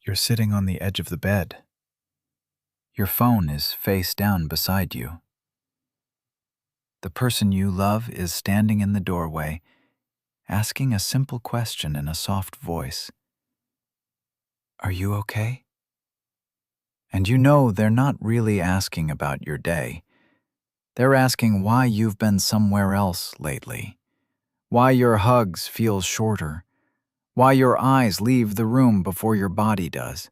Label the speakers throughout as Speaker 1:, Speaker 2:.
Speaker 1: You're sitting on the edge of the bed. Your phone is face down beside you. The person you love is standing in the doorway, asking a simple question in a soft voice. Are you okay? And you know they're not really asking about your day. They're asking why you've been somewhere else lately, why your hugs feel shorter, why your eyes leave the room before your body does,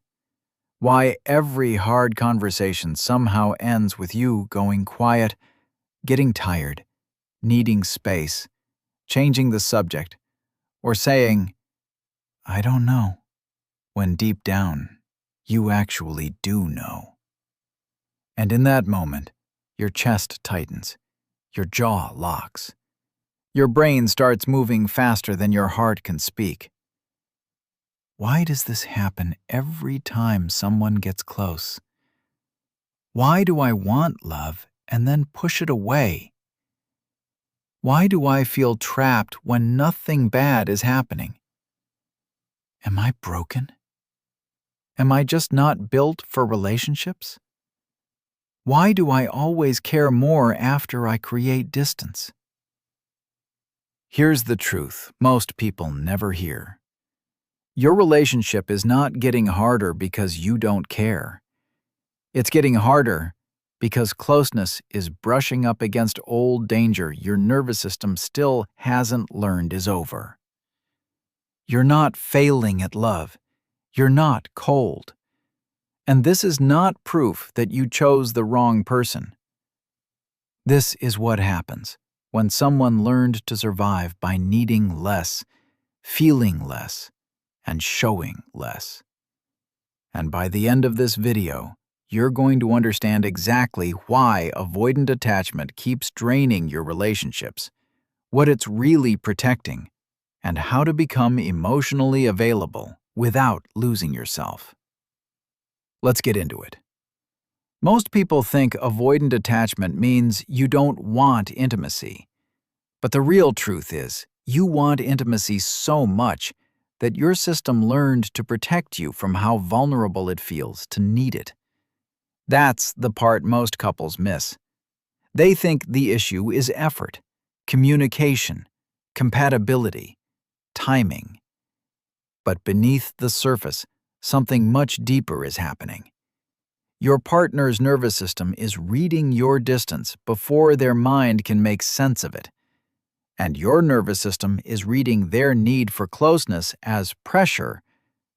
Speaker 1: why every hard conversation somehow ends with you going quiet, getting tired, needing space, changing the subject, or saying, I don't know, when deep down, you actually do know. And in that moment, your chest tightens, your jaw locks. Your brain starts moving faster than your heart can speak. Why does this happen every time someone gets close? Why do I want love and then push it away? Why do I feel trapped when nothing bad is happening? Am I broken? Am I just not built for relationships? Why do I always care more after I create distance? Here's the truth most people never hear. Your relationship is not getting harder because you don't care. It's getting harder because closeness is brushing up against old danger your nervous system still hasn't learned is over. You're not failing at love. You're not cold. And this is not proof that you chose the wrong person. This is what happens when someone learned to survive by needing less, feeling less, and showing less. And by the end of this video, you're going to understand exactly why avoidant attachment keeps draining your relationships, what it's really protecting, and how to become emotionally available without losing yourself. Let's get into it. Most people think avoidant attachment means you don't want intimacy. But the real truth is, you want intimacy so much that your system learned to protect you from how vulnerable it feels to need it. That's the part most couples miss. They think the issue is effort, communication, compatibility, timing. But beneath the surface, something much deeper is happening. Your partner's nervous system is reading your distance before their mind can make sense of it. And your nervous system is reading their need for closeness as pressure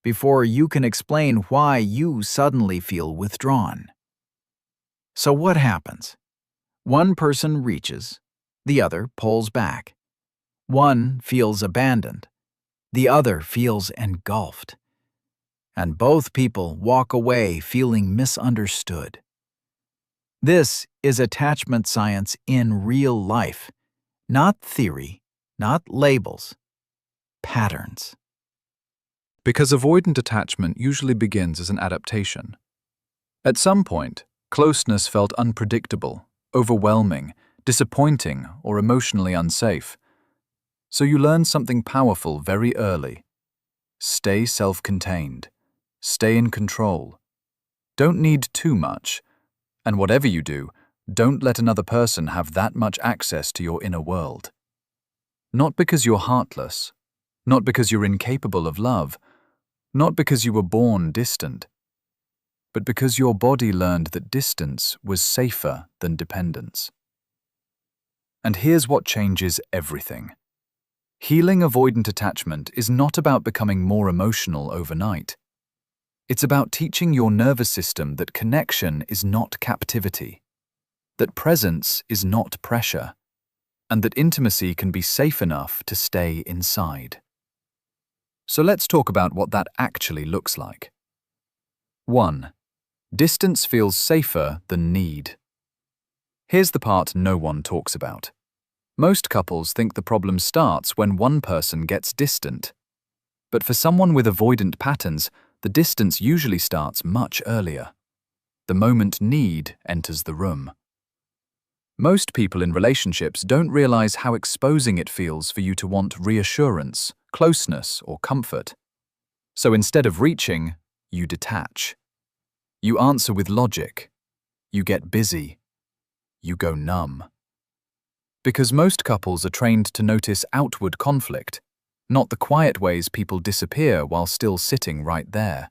Speaker 1: before you can explain why you suddenly feel withdrawn. So what happens? One person reaches, the other pulls back. One feels abandoned, the other feels engulfed. And both people walk away feeling misunderstood. This is attachment science in real life, not theory, not labels, patterns.
Speaker 2: Because avoidant attachment usually begins as an adaptation. At some point, closeness felt unpredictable, overwhelming, disappointing, or emotionally unsafe. So you learn something powerful very early. Stay self-contained. Stay in control. Don't need too much. And whatever you do, don't let another person have that much access to your inner world. Not because you're heartless. Not because you're incapable of love. Not because you were born distant. But because your body learned that distance was safer than dependence. And here's what changes everything. Healing avoidant attachment is not about becoming more emotional overnight. It's about teaching your nervous system that connection is not captivity, that presence is not pressure, and that intimacy can be safe enough to stay inside. So let's talk about what that actually looks like. 1. Distance feels safer than need. Here's the part no one talks about. Most couples think the problem starts when one person gets distant. But for someone with avoidant patterns, the distance usually starts much earlier, the moment need enters the room. Most people in relationships don't realize how exposing it feels for you to want reassurance, closeness, or comfort. So instead of reaching, You detach. You answer with logic. You get busy. You go numb. Because most couples are trained to notice outward conflict, not the quiet ways people disappear while still sitting right there.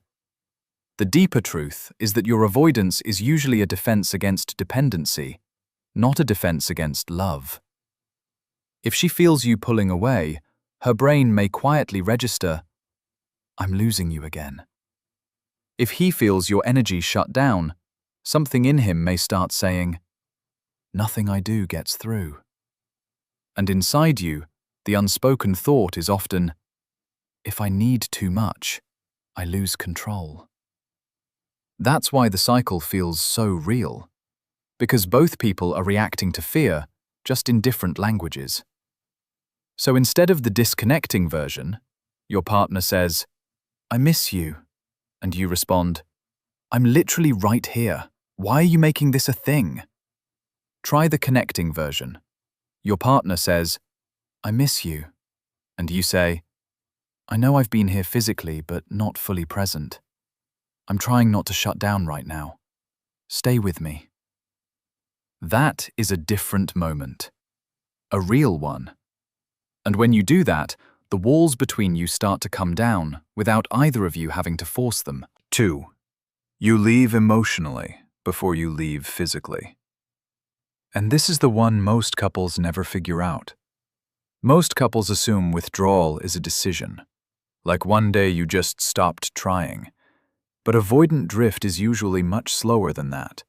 Speaker 2: The deeper truth is that your avoidance is usually a defense against dependency, not a defense against love. If she feels you pulling away, her brain may quietly register, "I'm losing you again." If he feels your energy shut down, something in him may start saying, "Nothing I do gets through." And inside you, the unspoken thought is often, "If I need too much, I lose control." That's why the cycle feels so real, because both people are reacting to fear, just in different languages. So instead of the disconnecting version, your partner says, "I miss you," and you respond, "I'm literally right here. Why are you making this a thing?" Try the connecting version. Your partner says, "I miss you," and you say, "I know I've been here physically, but not fully present. I'm trying not to shut down right now. Stay with me." That is a different moment, a real one. And when you do that, the walls between you start to come down without either of you having to force them. 2. You leave emotionally before you leave physically. And this is the one most couples never figure out. Most couples assume withdrawal is a decision, like one day you just stopped trying. But avoidant drift is usually much slower than that,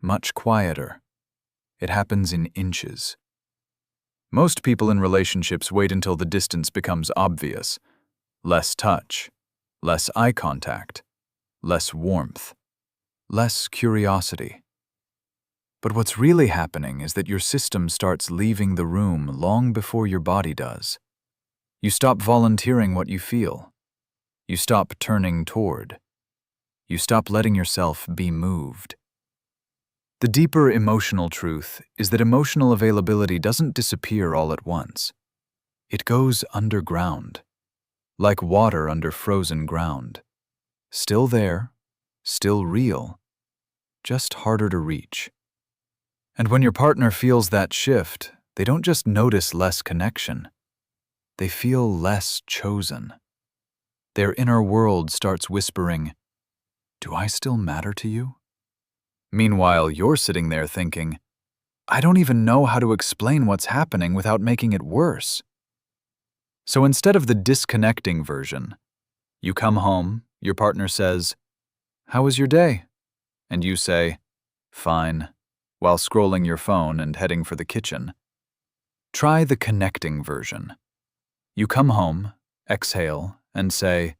Speaker 2: much quieter. It happens in inches. Most people in relationships wait until the distance becomes obvious. Less touch, less eye contact, less warmth, less curiosity. But what's really happening is that your system starts leaving the room long before your body does. You stop volunteering what you feel. You stop turning toward. You stop letting yourself be moved. The deeper emotional truth is that emotional availability doesn't disappear all at once. It goes underground, like water under frozen ground. Still there, still real, just harder to reach. And when your partner feels that shift, they don't just notice less connection. They feel less chosen. Their inner world starts whispering, "Do I still matter to you?" Meanwhile, you're sitting there thinking, "I don't even know how to explain what's happening without making it worse." So instead of the disconnecting version, you come home, your partner says, "How was your day?" And you say, "Fine," while scrolling your phone and heading for the kitchen. Try the connecting version. You come home, exhale, and say,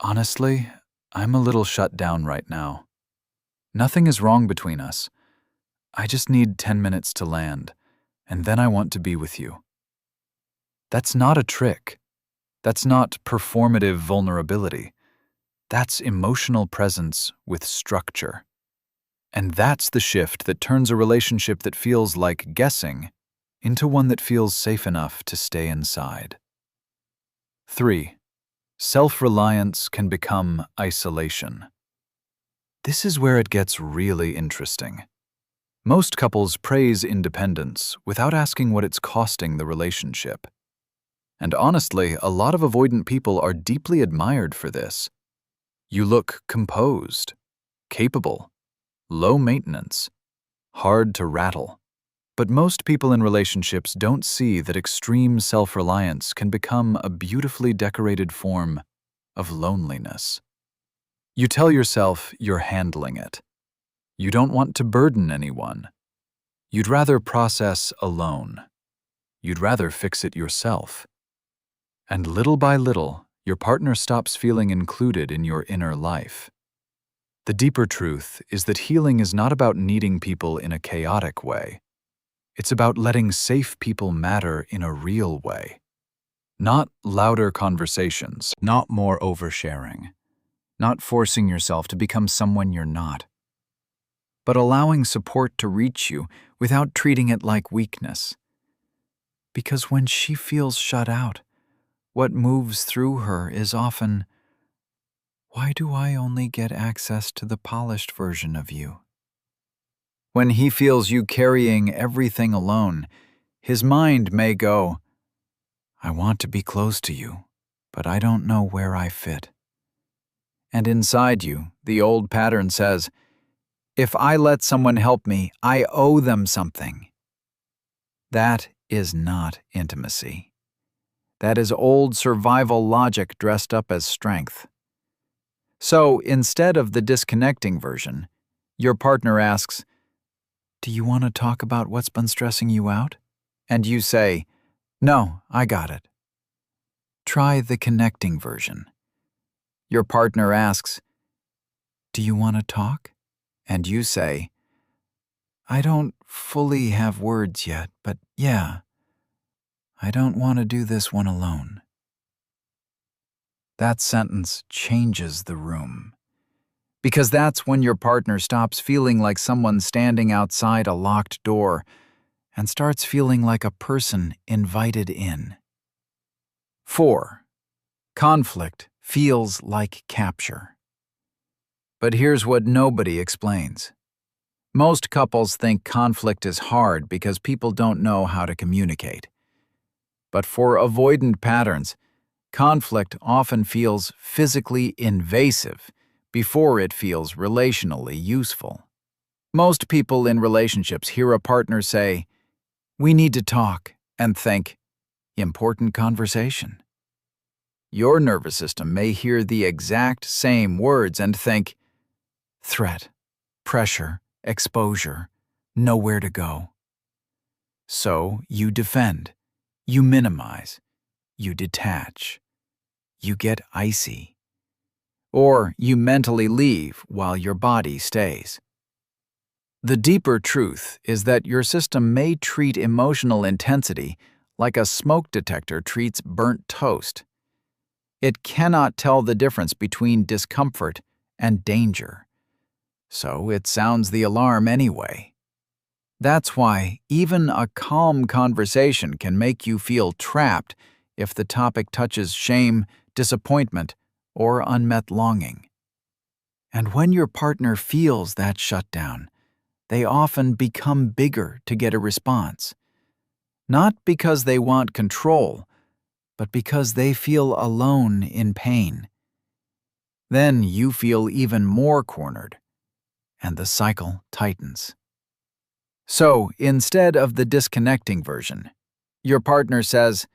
Speaker 2: "Honestly, I'm a little shut down right now. Nothing is wrong between us. I just need 10 minutes to land, and then I want to be with you." That's not a trick. That's not performative vulnerability. That's emotional presence with structure. And that's the shift that turns a relationship that feels like guessing into one that feels safe enough to stay inside. 3. Self-reliance can become isolation. This is where it gets really interesting. Most couples praise independence without asking what it's costing the relationship. And honestly, a lot of avoidant people are deeply admired for this. You look composed, capable, low maintenance, hard to rattle. But most people in relationships don't see that extreme self-reliance can become a beautifully decorated form of loneliness. You tell yourself you're handling it. You don't want to burden anyone. You'd rather process alone. You'd rather fix it yourself. And little by little, your partner stops feeling included in your inner life. The deeper truth is that healing is not about needing people in a chaotic way. It's about letting safe people matter in a real way. Not louder conversations, not more oversharing, not forcing yourself to become someone you're not, but allowing support to reach you without treating it like weakness. Because when she feels shut out, what moves through her is often,
Speaker 1: Why do I only get access to the polished version of you? When he feels you carrying everything alone, his mind may go, I want to be close to you, but I don't know where I fit. And inside you, the old pattern says, if I let someone help me, I owe them something. That is not intimacy. That is old survival logic dressed up as strength. So instead of the disconnecting version, your partner asks, do you want to talk about what's been stressing you out? And you say, no, I got it. Try the connecting version. Your partner asks, do you want to talk? And you say, I don't fully have words yet, but yeah, I don't want to do this one alone. That sentence changes the room. Because that's when your partner stops feeling like someone standing outside a locked door and starts feeling like a person invited in. 4. Conflict feels like capture. But here's what nobody explains. Most couples think conflict is hard because people don't know how to communicate. But for avoidant patterns, conflict often feels physically invasive before it feels relationally useful. Most people in relationships hear a partner say, we need to talk, and think, important conversation. Your nervous system may hear the exact same words and think, threat, pressure, exposure, nowhere to go. So you defend, you minimize, you detach, you get icy. Or you mentally leave while your body stays. The deeper truth is that your system may treat emotional intensity like a smoke detector treats burnt toast. It cannot tell the difference between discomfort and danger. So it sounds the alarm anyway. That's why even a calm conversation can make you feel trapped if the topic touches shame, disappointment, or unmet longing. And when your partner feels that shutdown, they often become bigger to get a response. Not because they want control, but because they feel alone in pain. Then you feel even more cornered, and the cycle tightens. So instead of the disconnecting version, your partner says,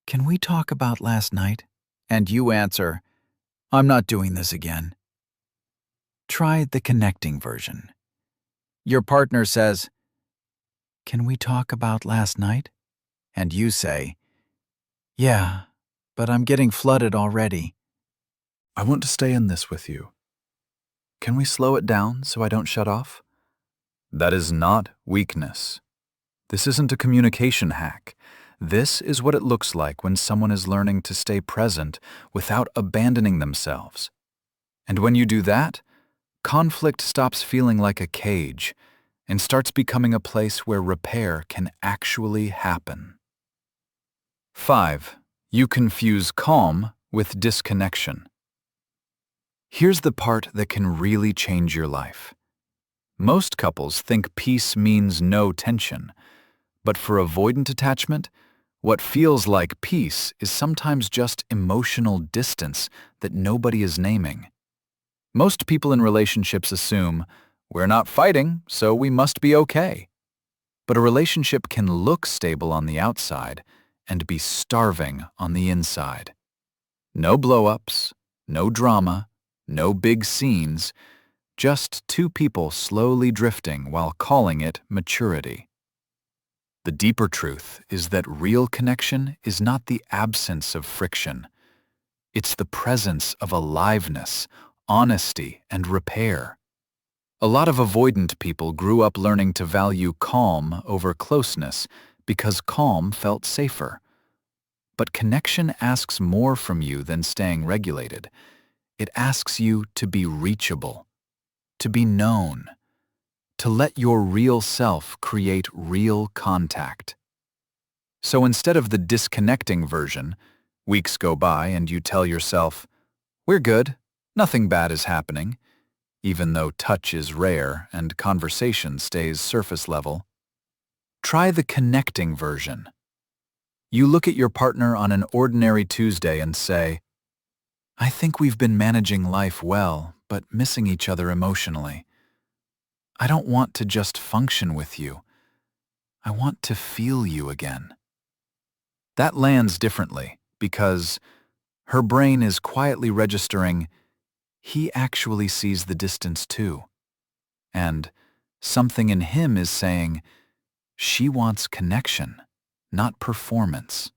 Speaker 1: can we talk about last night? And you answer, I'm not doing this again. Try the connecting version. Your partner says, can we talk about last night? And you say, yeah, but I'm getting flooded already.
Speaker 2: I want to stay in this with you. Can we slow it down so I don't shut off? That is not weakness. This isn't a communication hack. This is what it looks like when someone is learning to stay present without abandoning themselves. And when you do that, conflict stops feeling like a cage and starts becoming a place where repair can actually happen. 5. You confuse calm with disconnection. Here's the part that can really change your life. Most couples think peace means no tension, but for avoidant attachment, what feels like peace is sometimes just emotional distance that nobody is naming. Most people in relationships assume, we're not fighting, so we must be okay. But a relationship can look stable on the outside and be starving on the inside. No blow-ups, no drama, no big scenes, just two people slowly drifting while calling it maturity. The deeper truth is that real connection is not the absence of friction. It's the presence of aliveness, honesty, and repair. A lot of avoidant people grew up learning to value calm over closeness because calm felt safer. But connection asks more from you than staying regulated. It asks you to be reachable, to be known, to let your real self create real contact. So instead of the disconnecting version, weeks go by and you tell yourself, we're good,
Speaker 1: Nothing bad is happening, even though touch is rare and conversation stays surface level. Try the connecting version. You look at your partner on an ordinary Tuesday and say, "I think we've been managing life well, but missing each other emotionally. I don't want to just function with you. I want to feel you again." That lands differently because her brain is quietly registering, he actually sees the distance too. And something in him is saying, she wants connection, not performance.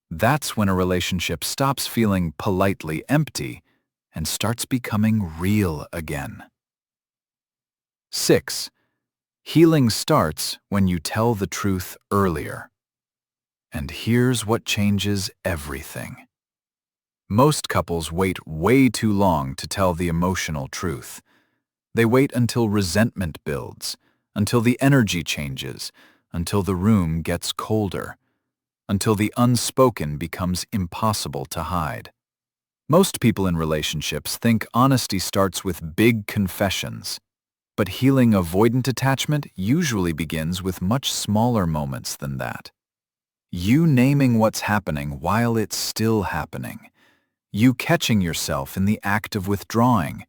Speaker 1: That's when a relationship stops feeling politely empty and starts becoming real again. 6. Healing starts when you tell the truth earlier. And here's what changes everything. Most couples wait way too long to tell the emotional truth. They wait until resentment builds, until the energy changes, until the room gets colder, until the unspoken becomes impossible to hide. Most people in relationships think honesty starts with big confessions, but healing avoidant attachment usually begins with much smaller moments than that. You naming what's happening while it's still happening. You catching yourself in the act of withdrawing.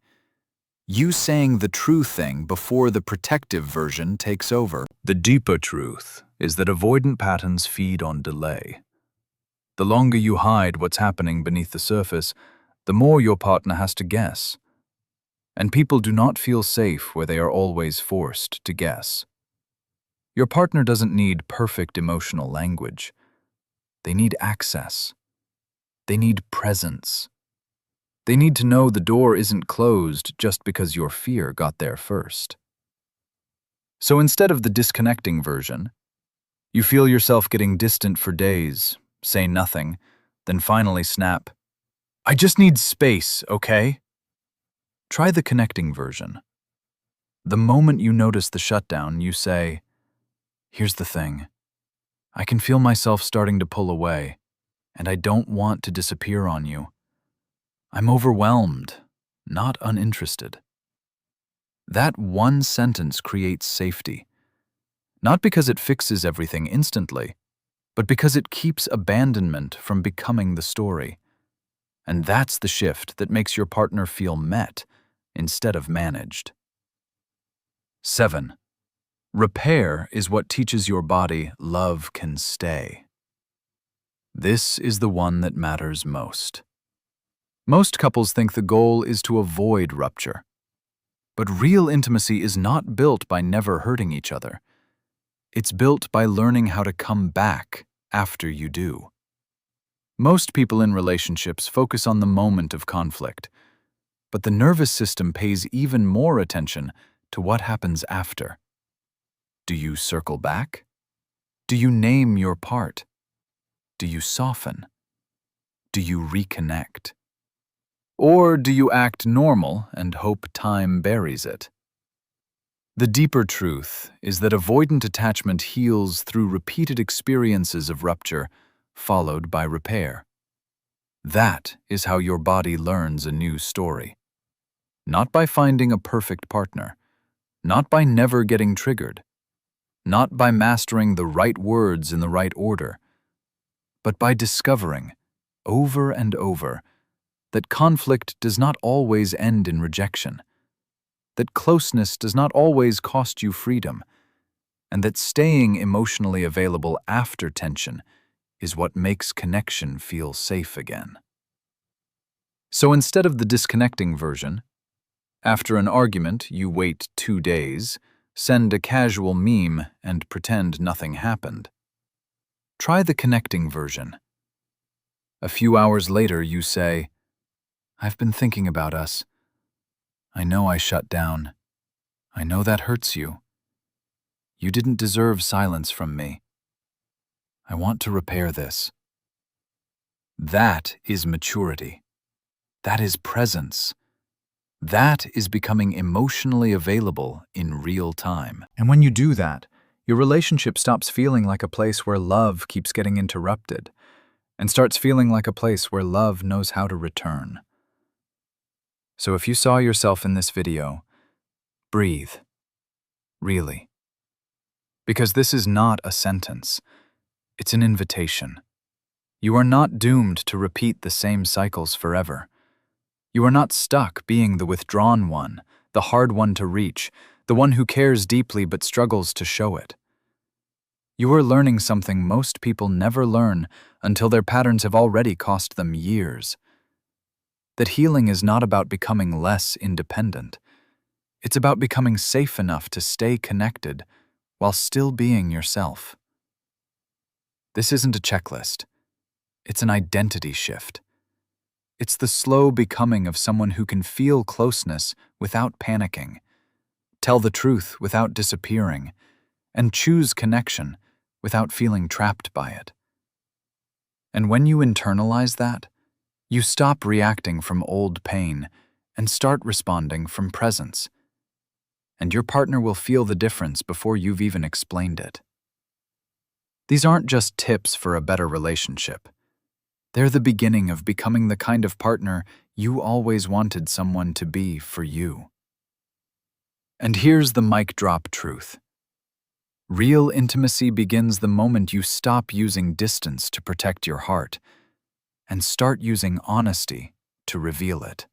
Speaker 1: You saying the true thing before the protective version takes over.
Speaker 2: The deeper truth is that avoidant patterns feed on delay. The longer you hide what's happening beneath the surface, the more your partner has to guess. And people do not feel safe where they are always forced to guess. Your partner doesn't need perfect emotional language. They need access. They need presence. They need to know the door isn't closed just because your fear got there first. So instead of the disconnecting version, you feel yourself getting distant for days, say nothing, then finally snap, "I just need space, okay?" Try the connecting version. The moment you notice the shutdown, you say, "Here's the thing. I can feel myself starting to pull away, and I don't want to disappear on you. I'm overwhelmed, not uninterested." That one sentence creates safety, not because it fixes everything instantly, but because it keeps abandonment from becoming the story. And that's the shift that makes your partner feel met instead of managed. 7. Repair is what teaches your body love can stay. This is the one that matters most. Most couples think the goal is to avoid rupture. But real intimacy is not built by never hurting each other. It's built by learning how to come back after you do. Most people in relationships focus on the moment of conflict, but the nervous system pays even more attention to what happens after. Do you circle back? Do you name your part? Do you soften? Do you reconnect? Or do you act normal and hope time buries it? The deeper truth is that avoidant attachment heals through repeated experiences of rupture, followed by repair. That is how your body learns a new story. Not by finding a perfect partner, not by never getting triggered, not by mastering the right words in the right order, but by discovering, over and over, that conflict does not always end in rejection, that closeness does not always cost you freedom, and that staying emotionally available after tension is what makes connection feel safe again. So instead of the disconnecting version, after an argument you wait 2 days, send a casual meme, and pretend nothing happened. Try the connecting version. A few hours later you say, "I've been thinking about us. I know I shut down. I know that hurts you. You didn't deserve silence from me. I want to repair this." That is maturity. That is presence. That is becoming emotionally available in real time. And when you do that, your relationship stops feeling like a place where love keeps getting interrupted and starts feeling like a place where love knows how to return. So if you saw yourself in this video, breathe. Really. Because this is not a sentence. It's an invitation. You are not doomed to repeat the same cycles forever. You are not stuck being the withdrawn one, the hard one to reach, the one who cares deeply but struggles to show it. You are learning something most people never learn until their patterns have already cost them years. That healing is not about becoming less independent. It's about becoming safe enough to stay connected while still being yourself. This isn't a checklist. It's an identity shift. It's the slow becoming of someone who can feel closeness without panicking, tell the truth without disappearing, and choose connection without feeling trapped by it. And when you internalize that, you stop reacting from old pain and start responding from presence. And your partner will feel the difference before you've even explained it. These aren't just tips for a better relationship. They're the beginning of becoming the kind of partner you always wanted someone to be for you. And here's the mic drop truth. Real intimacy begins the moment you stop using distance to protect your heart and start using honesty to reveal it.